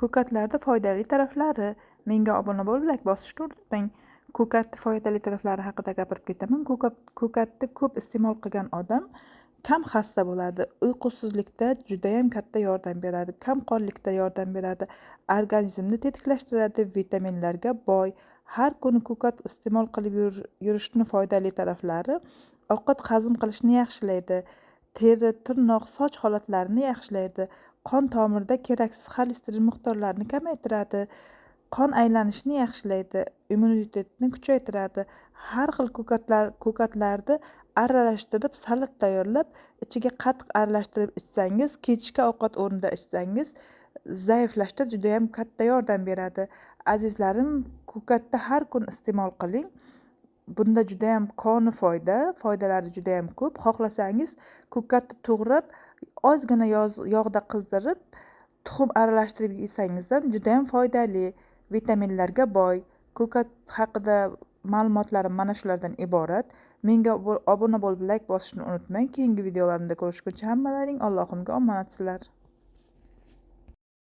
Ko'katlarda foydali taraflari. Menga obuna bo'lib, like bosishni unutmang. Ko'katni foydali taraflari haqida gapirib ketaman. Ko'katni ko'p iste'mol qilgan odam kam xasta bo'ladi. Uyqusizlikda judayam katta yordam beradi. Kamqonlikda yordam beradi. Organizmni tetiklashtiradi, vitaminlarga boy. Har kuni ko'kat iste'mol qilib yurishni foydali taraflari: ovqat hazm qilishni yaxshilaydi, teri, tirnoq, soch holatlarini yaxshilaydi, qon tomirida keraksiz xolesterin miqdorlarini kamaytiradi, qon aylanishini yaxshilaydi, immunitetni kuchaytiradi. Har xil ko'katlarni aralashtirib salat tayyorlab, ichiga qatiq aralashtirib ichsangiz, kechki ovqat o'rnida ichsangiz, zaiflashda juda ham katta yordam beradi. Azizlarim, ko'katni har kun iste'mol qiling. Bunda juda ham koni foydalari juda ham ko'p. Xohlasangiz ko'katni to'g'rab, ozgina yog'da qizdirib, tuxum aralashtirib yesangiz ham juda ham foydali, vitaminlarga boy. Ko'kat haqida ma'lumotlarim mana shulardan iborat. Menga obuna bo'lib, like bosishni unutmang. Keyingi videolarimda ko'rishguncha hammalaring Allohimga omonatsizlar.